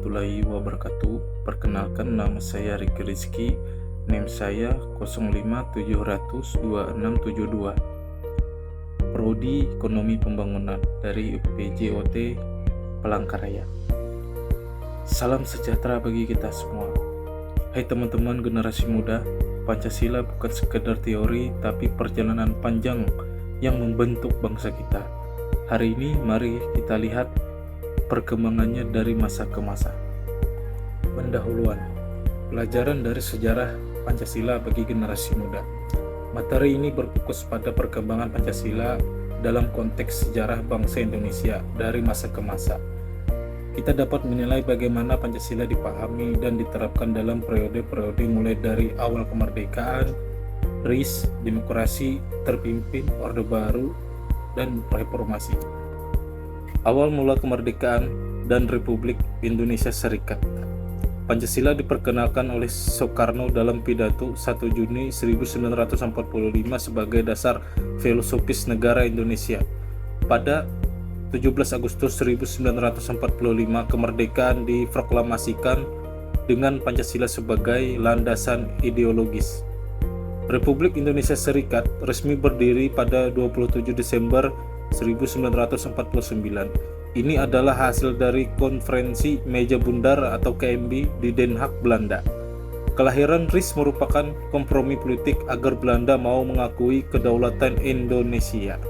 warahmatullahi wabarakatuh. Perkenalkan, nama saya Riki Rizky, NIM saya 057002672, Prodi Ekonomi Pembangunan dari UPJOT Palangkaraya. Salam sejahtera bagi kita semua. Hai teman-teman generasi muda, Pancasila bukan sekedar teori, tapi perjalanan panjang yang membentuk bangsa kita. Hari ini mari kita lihat perkembangannya dari masa ke masa. Pendahuluan, pelajaran dari sejarah Pancasila bagi generasi muda. Materi ini berfokus pada perkembangan Pancasila dalam konteks sejarah bangsa Indonesia dari masa ke masa. Kita dapat menilai bagaimana Pancasila dipahami dan diterapkan dalam periode-periode mulai dari awal kemerdekaan, RIS, demokrasi, terpimpin, Orde Baru, dan reformasi. Awal mula kemerdekaan dan Republik Indonesia Serikat. Pancasila diperkenalkan oleh Soekarno dalam pidato 1 Juni 1945 sebagai dasar filosofis negara Indonesia. Pada 17 Agustus 1945 kemerdekaan diproklamasikan dengan Pancasila sebagai landasan ideologis. Republik Indonesia Serikat resmi berdiri pada 27 Desember 1949. Ini adalah hasil dari Konferensi Meja Bundar atau KMB di Den Haag, Belanda. Kelahiran RIS merupakan kompromi politik agar Belanda mau mengakui kedaulatan Indonesia.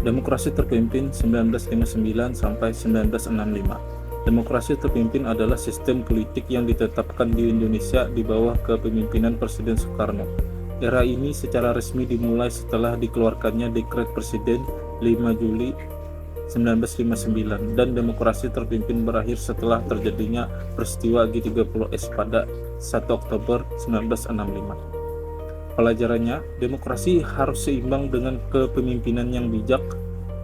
Demokrasi terpimpin 1959 sampai 1965. Demokrasi terpimpin adalah sistem politik yang ditetapkan di Indonesia di bawah kepemimpinan Presiden Soekarno. Era ini secara resmi dimulai setelah dikeluarkannya Dekret Presiden 5 Juli 1959 dan demokrasi terpimpin berakhir setelah terjadinya peristiwa G30S pada 1 Oktober 1965. Pelajarannya, demokrasi harus seimbang dengan kepemimpinan yang bijak.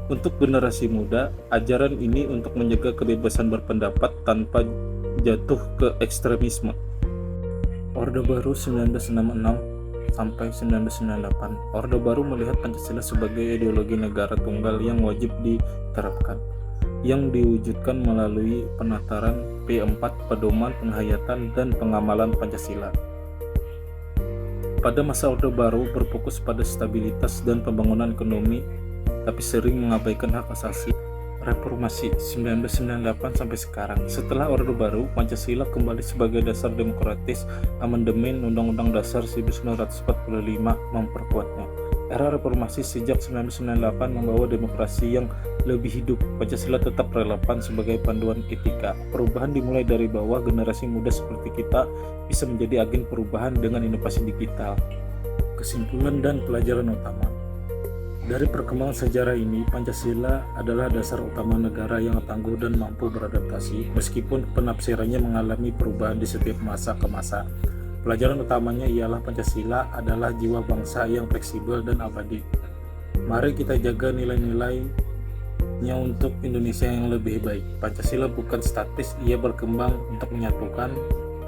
Untuk generasi muda, ajaran ini untuk menjaga kebebasan berpendapat tanpa jatuh ke ekstremisme. Orde Baru 1966 sampai 1998. Orde Baru melihat Pancasila sebagai ideologi negara tunggal yang wajib diterapkan, yang diwujudkan melalui penataran P4, pedoman, penghayatan, dan pengamalan Pancasila. Pada masa Orde Baru berfokus pada stabilitas dan pembangunan ekonomi, tapi sering mengabaikan hak asasi. Reformasi 1998 sampai sekarang. Setelah Orde Baru, Pancasila kembali sebagai dasar demokratis. Amandemen Undang-Undang Dasar 1945 memperkuatnya. Era reformasi sejak 1998 membawa demokrasi yang lebih hidup. Pancasila tetap relevan sebagai panduan etika. Perubahan dimulai dari bawah. Generasi muda seperti kita bisa menjadi agen perubahan dengan inovasi digital. Kesimpulan dan pelajaran utama. Dari perkembangan sejarah ini, Pancasila adalah dasar utama negara yang tangguh dan mampu beradaptasi, meskipun penafsirannya mengalami perubahan di setiap masa ke masa. Pelajaran utamanya ialah Pancasila adalah jiwa bangsa yang fleksibel dan abadi. Mari kita jaga nilai-nilainya untuk Indonesia yang lebih baik. Pancasila bukan statis, ia berkembang untuk menyatukan.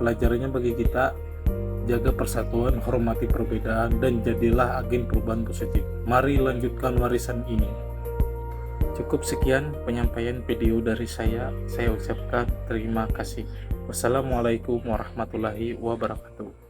Pelajarannya bagi kita, jaga persatuan, hormati perbedaan, dan jadilah agen perubahan positif. Mari lanjutkan warisan ini. Cukup sekian penyampaian video dari saya ucapkan terima kasih. Wassalamualaikum warahmatullahi wabarakatuh.